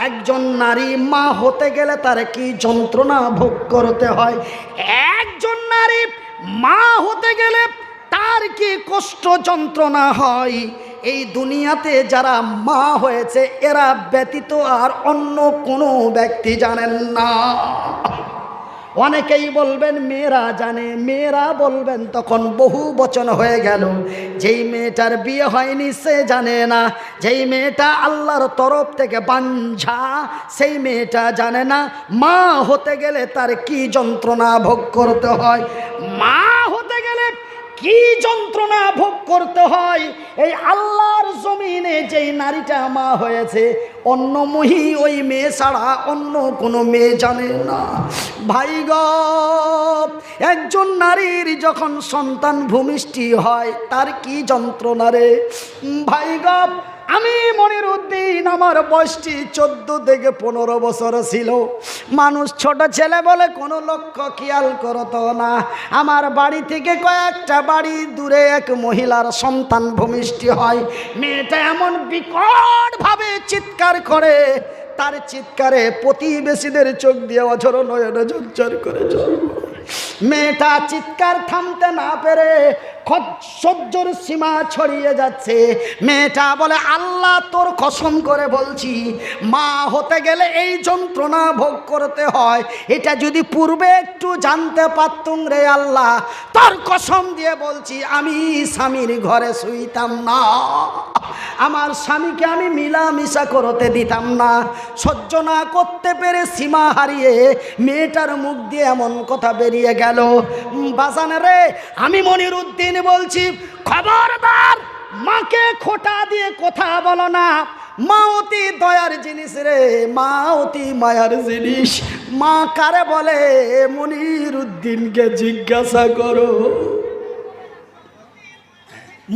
একজন নারী মা হতে গেলে তার কি যন্ত্রণা ভোগ করতে হয়, একজন নারী মা হতে গেলে তার কি কষ্ট যন্ত্রণা হয়, এই দুনিয়াতে যারা মা হয়েছে এরা ব্যতীত আর অন্য কোনো ব্যক্তি জানেন না। অনেকেই বলবেন মেয়েরা জানে, মেয়েরা বলবেন তখন বহু বচন হয়ে গেল। যেই মেয়েটার বিয়ে হয়নি সে জানে না, যেই মেয়েটা আল্লাহর তরফ থেকে বাঞ্ঝা সেই মেয়েটা জানে না মা হতে গেলে তার কি যন্ত্রণা ভোগ করতে হয়, মা হতে গেলে কি যন্ত্রণা ভোগ করতে হয়। এই আল্লাহর জমিনে যেই নারীটা মা হয়েছে অন্য মহি ওই মেয়ে ছাড়া অন্য কোনো মেয়ে জানে না। ভাই গো, একজন নারীর যখন সন্তান ভূমিষ্ঠি হয় তার কি যন্ত্রণা রে ভাই গো। আমি মনিরুদ্দিন, আমার বয়সটি 14 থেকে 15 বছর ছিল। মানুষ ছোট ছেলে বলে কোনো লক্ষ্য খেয়াল করতো না। আমার বাড়ি থেকে কয়েকটা বাড়ি দূরে এক মহিলার সন্তান ভূমিষ্ঠি হয়। মেয়েটা এমন বিকটভাবে চিৎকার করে, তার চিৎকারে প্রতিবেশীদের চোখ দিয়ে অঝর নয়নে ঝরঝর করে জল। মেয়েটা চিৎকার থামতে না পেরে সহ্যর সীমা ছড়িয়ে যাচ্ছে। মেয়েটা বলে, আল্লাহ তোর কসম করে বলছি, মা হতে গেলে এই যন্ত্রণা ভোগ করতে হয়, এটা যদি পূর্বে একটু জানতে পারতুম রে আল্লাহ, তোর কসম দিয়ে বলছি আমি স্বামীর ঘরে শুইতাম না, আমার স্বামীকে আমি মিলামিশা করতে দিতাম না। সহ্য না করতে পেরে সীমা হারিয়ে মেয়েটার মুখ দিয়ে এমন কথা বেরিয়ে গেল। বাজান রে, আমি মনিরুদ্দিন বলছি, খবরদার মাকে খোঁটা দিয়ে কথা বলো না। মা অতি দয়ার জিনিস রে, মা অতি মায়ার জিনিস। মা কারে বলে মনিরুদ্দিনকে জিজ্ঞাসা করো,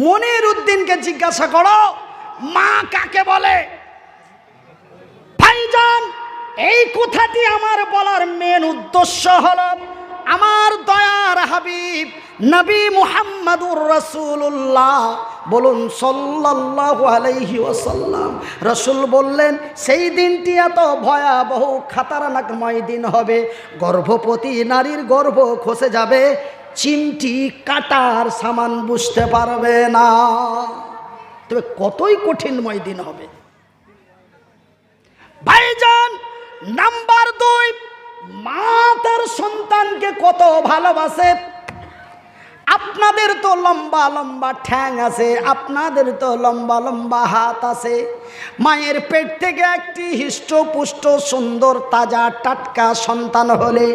মনিরুদ্দিনকে জিজ্ঞাসা করো মা কাকে বলে। ভাইজান, এই কথাটি আমার বলার মেন উদ্দেশ্য হলো আমার দয়ার হাবিব নবী মুহাম্মদুর রাসূলুল্লাহ বলুন সাল্লাল্লাহু আলাইহি ওয়াসাল্লাম, রাসূল বললেন সেই দিনটি এত ভয়াবহ খাতারনাকময় দিন হবে, গর্ভবতী নারীর গর্ভ খসে যাবে, চিমটি কাটার সামান বুঝতে পারবে না। তবে কতই কঠিনময় দিন হবে ভাইজান। নাম্বার 2, মা তার সন্তানকে কত ভালোবাসে। আপনাদের তো লম্বা লম্বা ঠ্যাং আছে, আপনাদের তো লম্বা লম্বা হাত আছে। মায়ের পেট থেকে একটি হৃষ্টপুষ্ট সুন্দর তাজা টাটকা সন্তান হলে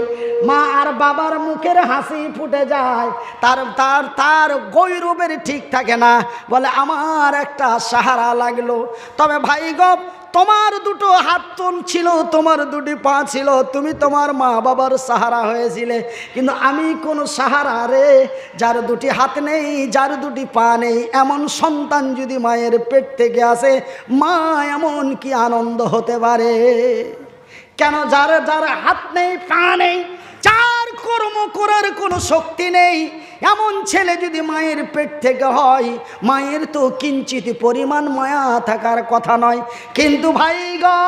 মা আর বাবার মুখের হাসি ফুটে যায়, তার তার তার গৌরবের ঠিক থাকে না, বলে আমার একটা সাহারা লাগলো। তবে ভাই গো, তোমার দুটো হাত ছিল, তোমার দুটি পা ছিল, তুমি তোমার মা বাবার সাহারা হয়েছিলে, কিন্তু আমি কোন সাহারা রে? যার দুটি হাত নেই, যার দুটি পা নেই, এমন সন্তান যদি মায়ের পেট থেকে আসে, মা এমন কি আনন্দ হতে পারে? কেন যার যার হাত নেই, পা নেই, যার কর্ম করার কোনো শক্তি নেই, এমন ছেলে যদি মায়ের পেট থেকে হয়, মায়ের তো কিঞ্চিত পরিমাণ মায়া থাকার কথা নয়। কিন্তু ভাই গো,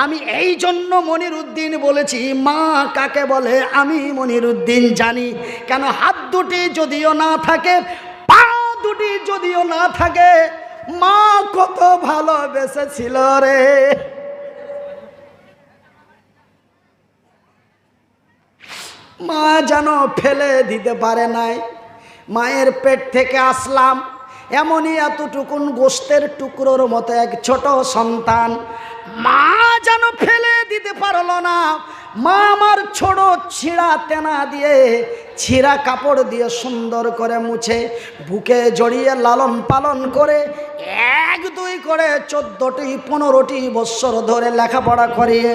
আমি এই জন্য মনিরুদ্দিন বলেছি মা কাকে বলে আমি মনিরুদ্দিন জানি। কেন হাত দুটি যদিও না থাকে, পা দুটি যদিও না থাকে, মা কত ভালোবেসেছিল রে। মা যেন ফেলে দিতে পারে নাই। মায়ের পেট থেকে আসলাম, এমনই এতটুকুন গোস্তের টুকরোর মতো এক ছোট সন্তান, মা যেন ফেলে দিতে পারলো না। মা আমার ছোট ছিঁড়া তেনা দিয়ে, ছিঁড়া কাপড় দিয়ে সুন্দর করে মুছে বুকে জড়িয়ে লালন পালন করে 1-2 করে 14টি 15টি বৎসর ধরে লেখাপড়া করিয়ে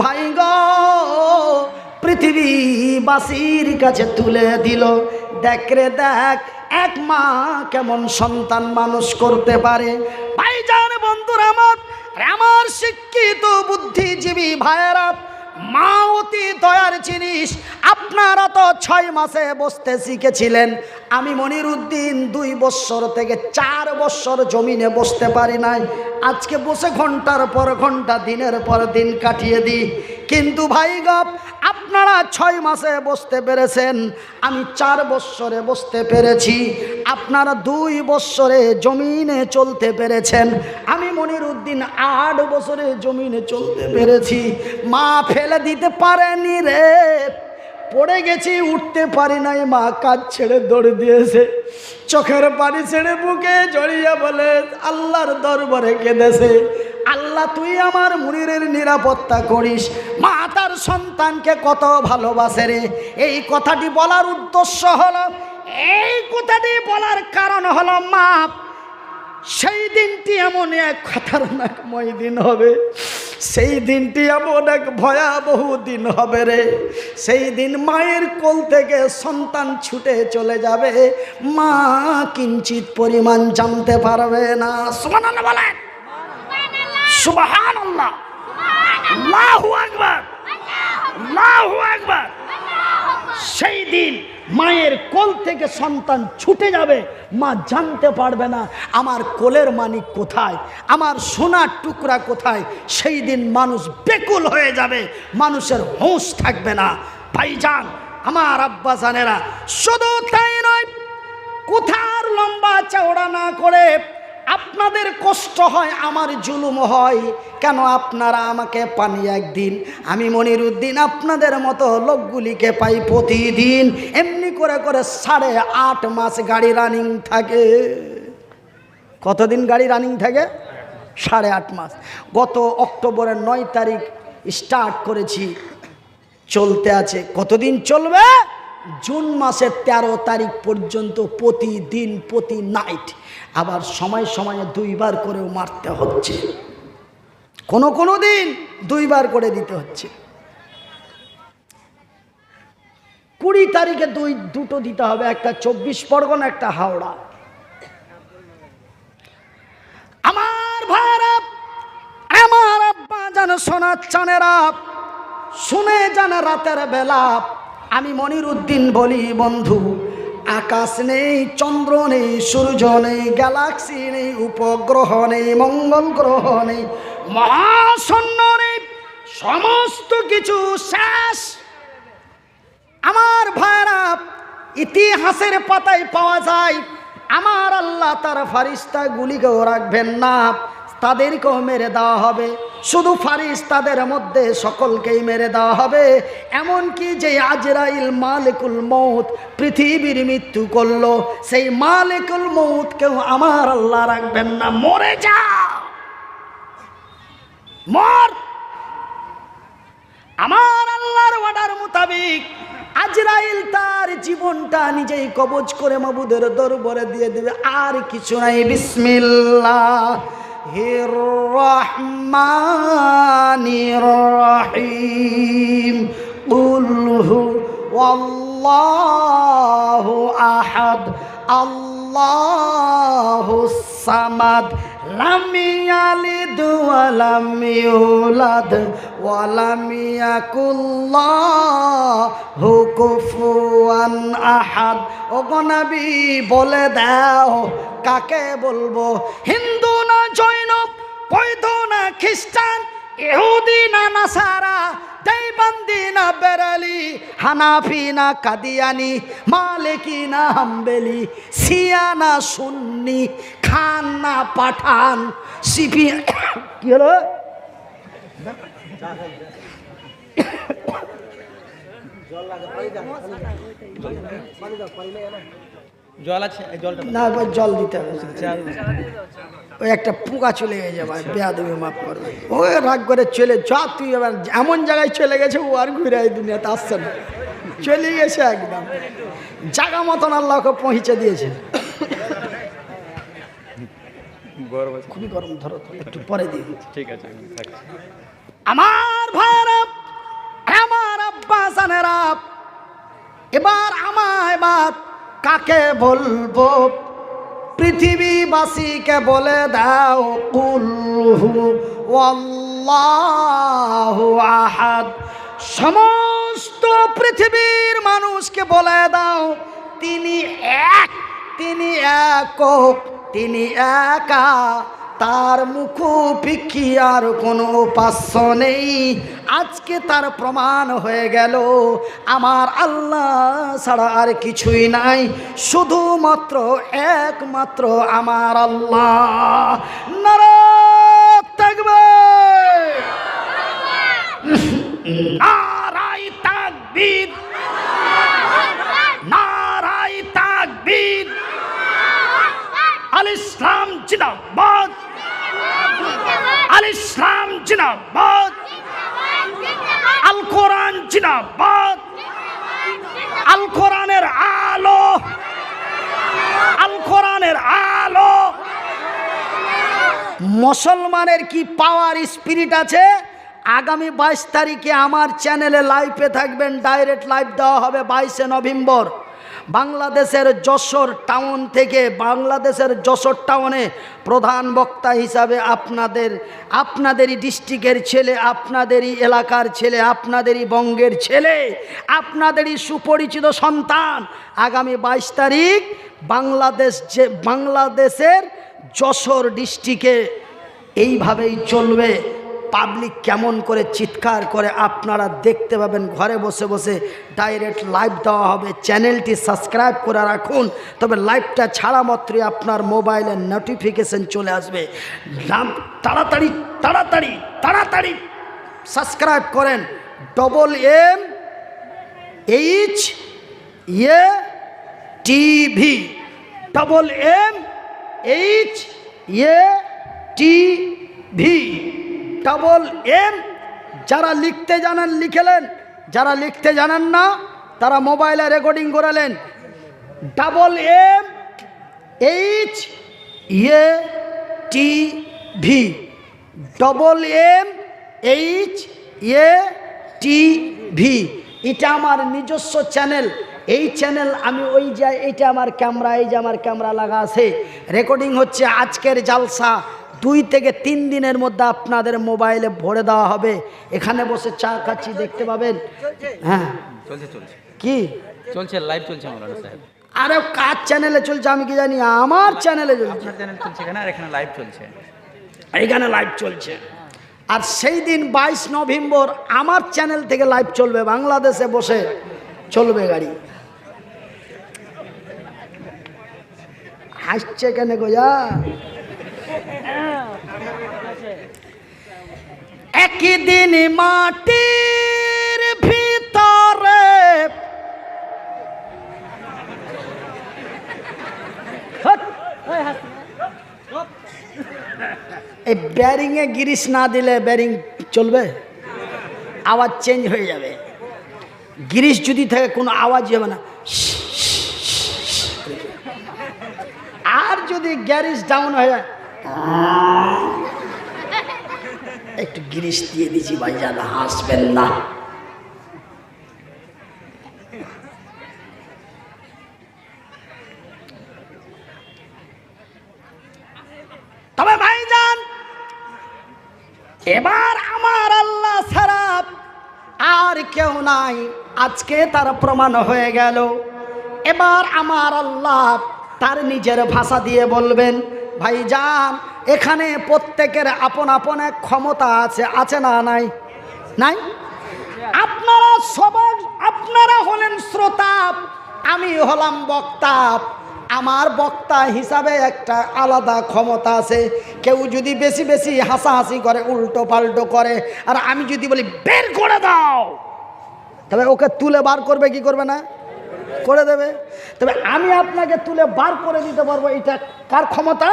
ভাই গো পৃথিবীবাসীর কাছে তুলে দিল। দেখ রে দেখ, এক মা কেমন সন্তান মানুষ করতে পারে। ভাইজান বন্ধুরা আমার শিক্ষিত বুদ্ধিজীবী ভাইয়েরা, মা অতি দয়ার জিনিস। আপনারা তো 6 মাসে বসতে শিখেছিলেন, আমি মনিরুদ্দিন 2 বছর থেকে 4 বছর জমিনে বসতে পারি নাই। আজকে বসে ঘন্টার পর ঘন্টা দিনের পর দিন কাটিয়ে দিই। কিন্তু ভাই গপ, আপনারা 6 মাসে বসতে পেরেছেন, আমি 4 বছরে বসতে পেরেছি। আপনারা 2 বছরে জমিনে চলতে পেরেছেন, আমি মনিরুদ্দিন 8 বছরে জমিনে চলতে পেরেছি। মা ফেলে দিতে পারেনি রে, পড়ে গেছি, উঠতে পারি নাই, মা কাজ ছেড়ে দৌড় দিয়েছে, চোখের পানি ছেড়ে বুকে জড়িয়ে বলে আল্লাহর দরবারে কেঁদেছে, আল্লাহ তুই আমার মুনিরের নিরাপত্তা করিস। মা তার সন্তানকে কত ভালোবাসে রে। এই কথাটি বলার উদ্দেশ্য হলো, এই কথাটি বলার কারণ হলো, মা সেই দিনটি এমন এক খতরনাকময় দিন হবে, সেই দিনটি এমন এক ভয়াবহ দিন হবে রে। সেই দিন মায়ের কোল থেকে সন্তান ছুটে চলে যাবে, মা কিঞ্চিত পরিমাণ জানতে পারবে না। সুবহানাল্লাহ বলেন, সুবহানাল্লাহ, আল্লাহু আকবার, আল্লাহু আকবার। সেই দিন মায়ের কোল থেকে সন্তান ছুটে যাবে, মা জানতে পারবে না আমার কোলের মানিক কোথায়, আমার সোনার টুকরা কোথায়। সেই দিন মানুষ বেকুল হয়ে যাবে, মানুষের হুঁশ থাকবে না। ভাইজান, আমার আব্বা জানেরা, শুধু তাই নয়, কোথার লম্বা চওড়া না করে আপনাদের কষ্ট হয়, আমার জুলুম হয় কেন? আপনারা আমাকে পানি একদিন, আমি মনিরুদ্দিন আপনাদের মতো লোকগুলিকে পাই প্রতিদিন। এমনি করে করে 8.5 মাস গাড়ি রানিং থাকে। কতদিন গাড়ি রানিং থাকে? 8.5 মাস। গত অক্টোবরের 9 তারিখ স্টার্ট করেছি, চলতে আছে। কতদিন চলবে? জুন মাসের 13 তারিখ পর্যন্ত প্রতিদিন, প্রতি নাইট। আবার সময় সময়ে 2 বার করেও মারতে হচ্ছে, কোনো দিন 2 বার করে দিতে হচ্ছে। 20 তারিখে দুটো দিতে হবে, একটা 24 পরগনা, একটা হাওড়া। আমার ভাইরা, আমার আব্বা যেন সোনার চানেরা, শুনে যেন রাতের বেলা আমি মনিরুদ্দিন বলি, বন্ধু, আকাশ নেই, চন্দ্র নেই, সূর্য নেই, গ্যালাক্সি নেই, উপগ্রহ নেই, মঙ্গল গ্রহ নেই, মহাশূন্য নেই, সমস্ত কিছু শেষ। আমার ভাইরা, ইতিহাসের পাতায় পাওয়া যায়, আমার আল্লাহ তার ফারিস্তাগুলিকেও রাখবেন না, তাদেরকেও মেরে দেওয়া হবে। শুধু ফারিস্তাদের মধ্যে সকলকেই মেরে দেওয়া হবে। এমনকি যে আজরাইল মালিকুল মৌত পৃথিবীর মৃত্যু করলো, সেই মালিকুল মৌতকেও আমার আল্লাহ রাখবেন না। মরে যা, মর। আমার আল্লাহর অর্ডার মোতাবেক আজরাইল তার জীবনটা নিজেই কবজ করে মাবুদের দরবারে দিয়ে দেবে, আর কিছু নাই। বিসমিল্লাহির রহমানির রহিম। কুল হুয়াল্লাহু আহাদ, আল্লাহুস সামাদ, লাম ইয়ালিদ ওয়া লাম ইউলাদ ওয়া লাম ইয়াকুল লাহু কুফুয়ান আহাদ। ওগো নবী, বলে দাও কাকে বলবো? হিন্দু না জৈন, বৌদ্ধ না খ্রিস্টান, ইহুদি না নাসারা, দেওবন্দি না বেরেলি, হানাফি না কাদিয়ানি, মালিকি না হাম্বেলি, শিয়া না সুন্নি, খান না পাঠান, সিপি। কি হলো? জল আছে? না, জল দিতে হবে না। ওই একটা পোকা চলে গেছে ভাই, বেয়াদবি মাফ করবে। ও রাগ করে চলে যা, তুই এবার এমন জায়গায় চলে গেছে, ও আর ঘুরে এই দুনিয়াতে আসছে না, চলে গেছে একদম জায়গা মতন আল্লাহকে পৌঁছে দিয়েছে। খুবই গরম, ধরো একটু পরে দিয়ে। ঠিক আছে। আমার ভাইরা, আমার আব্বা জানেরা, এবার কাকে বলবো? পৃথিবীবাসীকে বলে দাও, কুল হুয়াল্লাহু আহাদ। সমস্ত পৃথিবীর মানুষকে বলে দাও, তিনি এক, তিনি একক, তিনি একা, তার মুখোপেক্ষী আর কোনো উপাস্য নেই। আজকে তার প্রমাণ হয়ে গেল আমার আল্লাহ ছাড়া আর কিছুই নাই, শুধুমাত্র একমাত্র আমার আল্লাহ। নারায়ে তাকবীর, নারায়ে তাকবীর, নারায়ে তাকবীর। আল ইসলাম জিন্দাবাদ, আল ইসলাম জিন্দাবাদ, আল কোরআন জিন্দাবাদ, আল কোরআনের আলো, আল কোরআনের আলো। মুসলমানের কি পাওয়ার স্পিরিট আছে। আগামী 22 তারিখে আমার চ্যানেলে লাইভে থাকবেন, ডাইরেক্ট লাইভ দেওয়া হবে 22শে নভেম্বর। বাংলাদেশের যশোর টাউন থেকে, বাংলাদেশের যশোর টাউনে প্রধান বক্তা হিসাবে আপনাদেরই ডিস্ট্রিক্টের ছেলে, আপনাদেরই এলাকার ছেলে, আপনাদেরই বঙ্গের ছেলে, আপনাদেরই সুপরিচিত সন্তান। আগামী 22 তারিখ বাংলাদেশের যশোর ডিস্ট্রিক্টে এইভাবেই চলবে। পাবলিক কেমন করে চিৎকার করে আপনারা দেখতে পাবেন। ঘরে বসে বসে ডাইরেক্ট লাইভ দেওয়া হবে। চ্যানেলটি সাবস্ক্রাইব করে রাখুন, তবে লাইভটা ছাড়া মাত্রই আপনার মোবাইলে নোটিফিকেশন চলে আসবে। তাড়াতাড়ি তাড়াতাড়ি তাড়াতাড়ি সাবস্ক্রাইব করেন। MMHATV, MMHATV, যারা লিখতে জানেন লিখেলেন, যারা লিখতে জানেন না তারা মোবাইলে রেকর্ডিং করালেন। MMHATV, MMHATV, এটা আমার নিজস্ব চ্যানেল। এই চ্যানেল আমি ওই যাই, এটা আমার ক্যামেরা, এই যে আমার ক্যামেরা লাগা আছে, রেকর্ডিং হচ্ছে। আজকের জালসা 2 থেকে 3 দিনের মধ্যে আপনাদের মোবাইলে ভরে দেওয়া হবে। এখানে বসে চা খাচ্ছি, দেখতে পাবেন। হ্যাঁ চলছে চলছে, কি চলছে, লাইভ চলছে মৌলানা সাহেব। আরে কার চ্যানেলে চলছে আমি কি জানি, আমার চ্যানেলে চলছে। আপনার চ্যানেল চলছে এখানে, আর এখানে লাইভ চলছে, এইখানে লাইভ চলছে। আর সেই দিন 22 নভেম্বর আমার চ্যানেল থেকে লাইভ চলবে, বাংলাদেশে বসে চলবে গাড়ি। হাসছে কেন গোজা? একদিন মাটির ভিতরে এই ব্যারিংয়ে গিরিশ না দিলে ব্যারিং চলবে, আওয়াজ চেঞ্জ হয়ে যাবে। গিরিশ যদি থাকে কোনো আওয়াজ হবে না। আর যদি গ্যারিজ ডাউন হয়ে যায়, একটু গিরিশ দিয়ে দিছি ভাইজান, হাসবেন না। তবে ভাইজান এবার আমার আল্লাহ ছাড়া আর কেউ নাই, আজকে তার প্রমাণ হয়ে গেল। এবার আমার আল্লাহ তার নিজের ভাষা দিয়ে বলবেন, ভাইজান এখানে প্রত্যেকের আপন আপন এক ক্ষমতা আছে, আছে না নাই? নাই? আপনারা সবাই, আপনারা হলেন শ্রোতা, আমি হলাম বক্তা। আমার বক্তা হিসাবে একটা আলাদা ক্ষমতা আছে। কেউ যদি বেশি বেশি হাসাহাসি করে, উল্টো পাল্টো করে, আর আমি যদি বলি বের করে দাও, তবে ওকে তুলে বার করবে কি করবে না? করে দেবে। তবে আমি আপনাকে তুলে বার করে দিতে পারবো, এটা কার ক্ষমতা?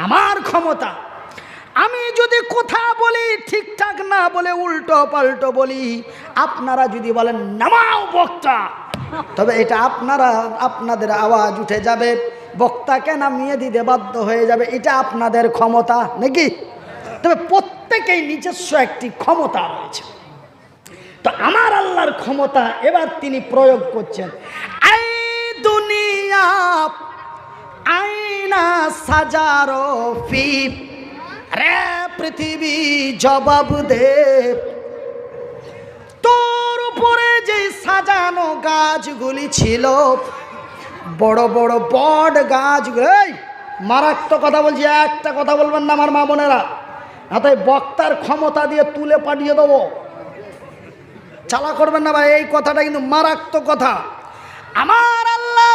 আমার ক্ষমতা। আমি যদি কথা বলি ঠিকঠাক না বলে উল্টো পাল্টো বলি, আপনারা যদি বলেন নামাও বক্তা, তবে এটা আপনাদের আওয়াজ উঠে যাবে, বক্তাকে নামিয়ে দিতে বাধ্য হয়ে যাবে। এটা আপনাদের ক্ষমতা নাকি? তবে প্রত্যেকেই নিজস্ব একটি ক্ষমতা রয়েছে। তো আমার আল্লাহর ক্ষমতা এবার তিনি প্রয়োগ করছেন। আই দুনিয়া আইনা সাজারো ফিপ, রে পৃথিবী জবাব দে, তোর উপরে যে সাজানো গাছগুলি ছিল বড় বড় বট গাছ, এই মারাত্মক কথা বলছি, একটা কথা বলবেন না আমার মা বোনেরা, না তাই বক্তার ক্ষমতা দিয়ে তুলে পাঠিয়ে দেবো। চালা করবেন না ভাই, এই কথাটা কিন্তু মারাত্মক কথা। আমার আল্লাহ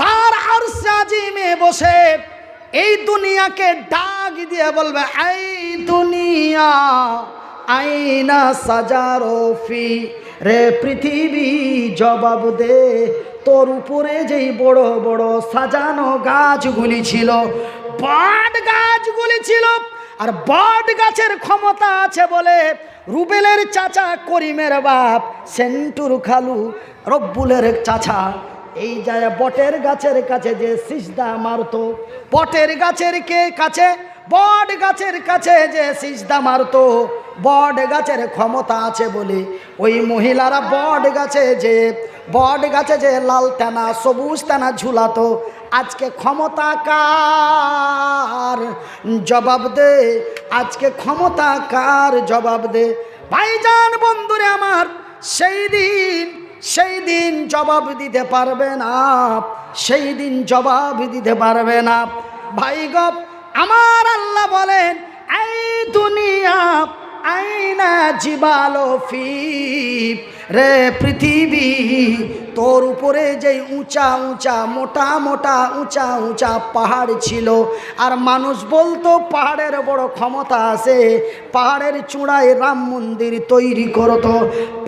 তার আরশে আজিমে বসে এই দুনিয়াকে ডাক দিয়ে বলবে, এই দুনিয়া আইনা সাজারফি, রে পৃথিবী জবাব দে, তোর উপরে যেই বড় বড় সাজানো গাছগুলি ছিল, বট গাছগুলি ছিল, আর বট গাছের ক্ষমতা আছে বলে রুবেলের চাচা করিমের বাপ সেন্টুর খালু রব্বুলের চাচা এই যায় বটের গাছের কাছে যে সিজদা মারতো, বটের গাছের কাছে বট গাছের কাছে যে সিজদা মারতো, বট গাছের ক্ষমতা আছে বলে ওই মহিলারা বট গাছে যে লাল টানা সবুজ টানা ঝুলাতো। আজকে ক্ষমতা কার? জবাব দে, আজকে ক্ষমতা কার? জবাব দে। ভাইজান বন্ধুরে আমার, সেই দিন জবাব দিতে পারবে না, সেই দিন জবাব দিতে পারবে না। ভাই গো, আমার আল্লাহ বলেন, এই দুনিয়া আইনা জিবালো ফি, রে পৃথিবী তোর উপরে যেই উঁচা উঁচা মোটা মোটা উঁচা উঁচা পাহাড় ছিল, আর মানুষ বলতো পাহাড়ের বড় ক্ষমতা আছে, পাহাড়ের চূড়ায় রাম মন্দির তৈরি করতো,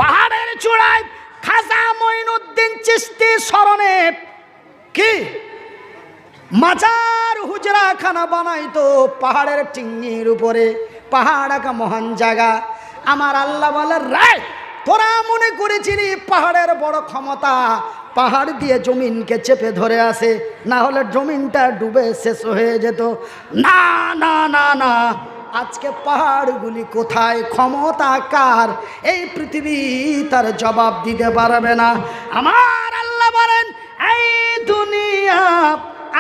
পাহাড়ের চূড়ায় খাজা মঈনুদ্দিন চিশতি স্মরণে কি মাজার হুজরা খানা বানাইতো পাহাড়ের টিঙ্গির উপরে। পাহাড় একটা মহান জায়গা। আমার আল্লাহ বলে, রায় তোরা মনে করেছিলি পাহাড়ের বড় ক্ষমতা, পাহাড় দিয়ে জমিনকে চেপে ধরে আসে, না হলে জমিনটা ডুবে শেষ হয়ে যেত। না না না না, আজকে পাহাড়গুলি কোথায়? ক্ষমতা কার? এই পৃথিবী তার জবাব দিতে পারবে না। আমার আল্লাহ বলেন, এই দুনিয়া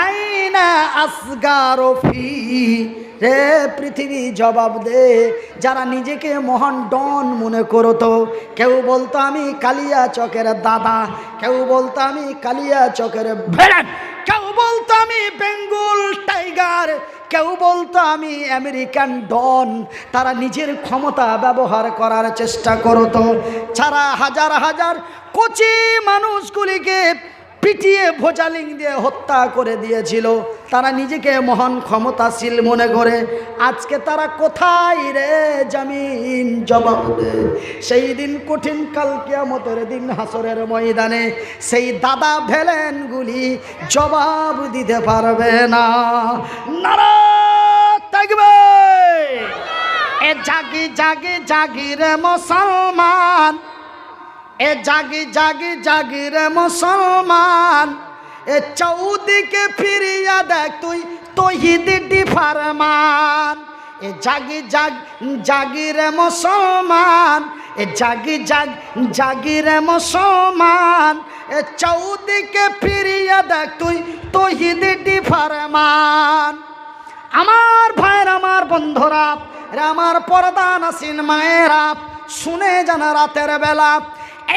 আইনা আসগারফি, রে পৃথিবী জবাব দে। যারা নিজেকে মহান ডন মনে করতো, কেউ বলতো আমি কালিয়া চকের দাদা, কেউ বলতো আমি কালিয়া চকের ভেড়ান, কেউ বলতো আমি বেঙ্গল টাইগার, কেউ বলতো আমি আমেরিকান ডন। তারা নিজের ক্ষমতা ব্যবহার করার চেষ্টা করতো। ছাড়া হাজার হাজার কোচি মানুষগুলিকে পিটিয়ে ভোজালিং দিয়ে হত্যা করে দিয়েছিল। তারা নিজেকে মহান ক্ষমতাশীল মনে করে। আজকে তারা কোথায় রে জামিন? জবাব দে। সেই দিন কঠিন কাল কিয়ামতের দিন হাসরের ময়দানে সেই দাদা ভেলেনগুলি জবাব দিতে পারবে না। নারা তাকবীর! এ জাগি জাগি জাগি রে মুসলমান, এ জাগি জাগি জাগি রে মুসলমান, এ চৌদিকে ফিরিয়া দেখ তুই তৌহিদ ডিফারমান। এ জাগি জাগ জাগি রে মুসলমান, এ জাগি জাগ জাগি রে মুসলমান, এ চৌদিকে ফিরিয়া দেখ তুই তৌহিদ ডিফারমান। আমার ভাইয়ের, আমার বন্ধুরা, আমার পর্দা নাসিন মায়েরা, শুনে জানা রাতের বেলা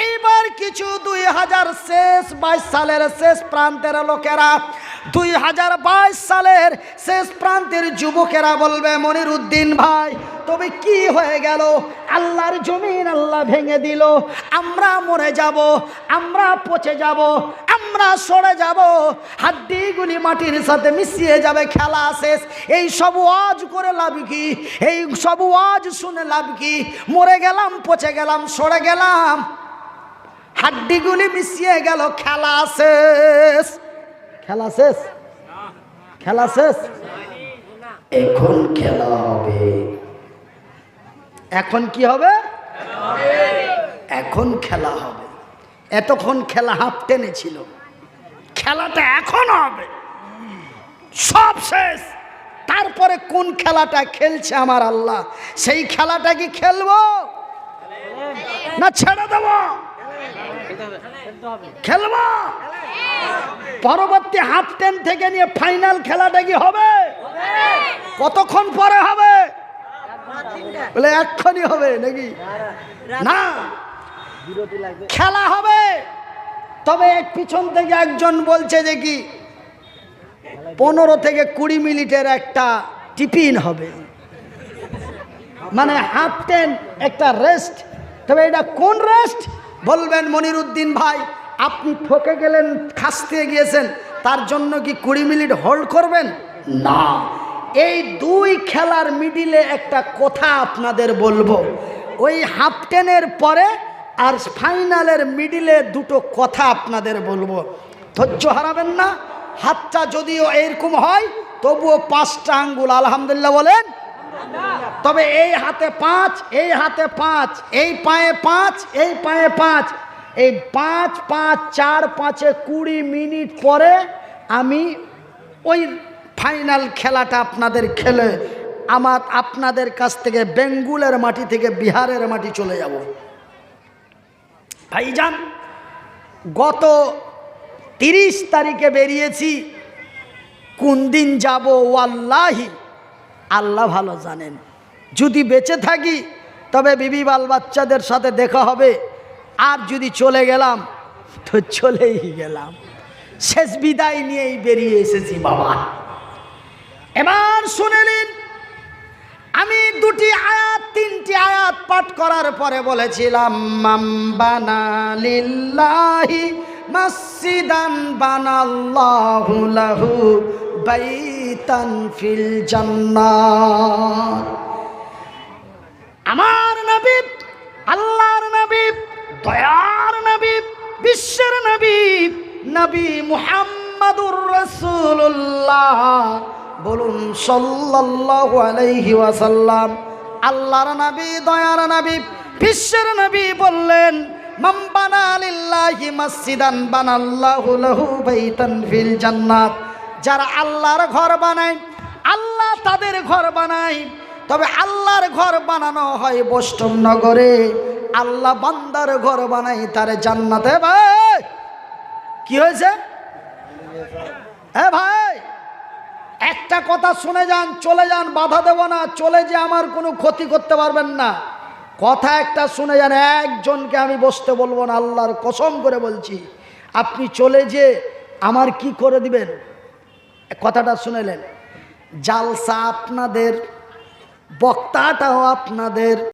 এইবার কিছু 2022 সালের শেষ প্রান্তের লোকেরা, 2022 সালের শেষ প্রান্তের যুবকেরা বলবে, মনিরুদ্দিন ভাই তবে কি হয়ে গেল? আল্লাহর জমিন আল্লাহ ভেঙে দিল, আমরা মরে যাব, আমরা পচে যাব, আমরা সরে যাব, হাড্ডিগুলি মাটির সাথে মিশিয়ে যাবে, খেলা শেষ। এই সব ওয়াজ করে লাভ কি? এই সব ওয়াজ শুনে লাভ কি? মরে গেলাম, পচে গেলাম, সরে গেলাম, হাড্ডিগুলি মিশিয়ে গেল, খেলা শেষ। খেলা শেষ, খেলা শেষ। এখন খেলা হবে। এখন কি হবে? এখন খেলা হবে। এতক্ষণ খেলা হাফ টেনে ছিল, খেলাটা এখন হবে, সব শেষ। তারপরে কোন খেলাটা খেলছে আমার আল্লাহ, সেই খেলাটা কি খেলবো না ছেড়ে দেব? খেলবো। পরবর্তী হাফ টেন থেকে নিয়ে ফাইনাল খেলাটা কি হবে? কতক্ষণ পরে হবে? বলে এক্ষুনি হবে নাকি? না, খেলা হবে। তবে পিছন থেকে একজন বলছে যে কি 15 থেকে 20 মিনিটের একটা টিফিন হবে, মানে হাফ টাইম একটা রেস্ট। তবে এটা কোন রেস্ট বলবেন মনিরুদ্দিন ভাই? আপনি ঠকে গেলেন, খাসতে গিয়েছেন, তার জন্য কি 20 মিনিট হোল্ড করবেন? না। এই দুই খেলার মিডিলে একটা কথা আপনাদের বলবো, ওই হাফ টাইমের পরে আর ফাইনালের মিডিলে দুটো কথা আপনাদের বলবো, ধৈর্য হারাবেন না। হাতটা যদিও এরকম হয় তবুও 5টা আঙ্গুল আলহামদুলিল্লাহ বলেন। তবে এই হাতে 5, এই হাতে 5, এই পায়ে 5, এই পায়ে 5, এই 5 5 4 5 20 মিনিট পরে আমি ওই ফাইনাল খেলাটা আপনাদের খেলে আপনাদের কাছ থেকে বেঙ্গুলের মাটি থেকে বিহারের মাটি চলে যাব। ভাইজান, গত 30 তারিখে বেরিয়েছি, কোন দিন যাব ওয়াল্লাহি আল্লাহ ভালো জানেন। যদি বেঁচে থাকি তবে বিবি বাল বাচ্চাদের সাথে দেখা হবে, আর যদি চলে গেলাম তো চলেই গেলাম, শেষ বিদায় নিয়েই বেরিয়ে এসেছি বাবা। এবার শুনে নিন, আমি 2টি আয়াত 3টি আয়াত পাঠ করার পরে বলেছিলাম, মান বানা লিল্লাহি মাসজিদান বানাল্লাহু লাহু বাইতান ফিল জান্নাত। আমার নবী, আল্লাহর নবী, দয়ার নবী, বিশ্বের নবী, নবী মুহাম্মদুর রাসূলুল্লাহ, বলুন সাল্লাল্লাহু আলাইহি ওয়াসাল্লাম। আল্লাহর নবী, দয়ার নবী, বিশ্বের নবী বললেন, মান বানা লিল্লাহি মাসজিদান বানাল্লাহু লাহু বাইতান ফিল জান্নাত। যারা আল্লাহর ঘর বানায়, আল্লাহ তাদের ঘর বানায়। তবে আল্লাহর ঘর বানানো হয় বৈষ্ণব নগরে, আল্লাহ বান্দার ঘর বানায় তার জান্নাতে। ভাই কি হয়েছে? হ্যাঁ ভাই, একটা কথা শুনে যান, চলে যান, বাধা দেব না, চলে যে আমার কোনো ক্ষতি করতে পারবেন না। কথা একটা শুনে যান, একজনকে আমি বসতে বলবো না, আল্লাহর কসম করে বলছি। আপনি চলে যে আমার কি করে দিবেন? কথাটা শুনেলেন, জালসা আপনাদের, বক্তাটাও আপনাদের,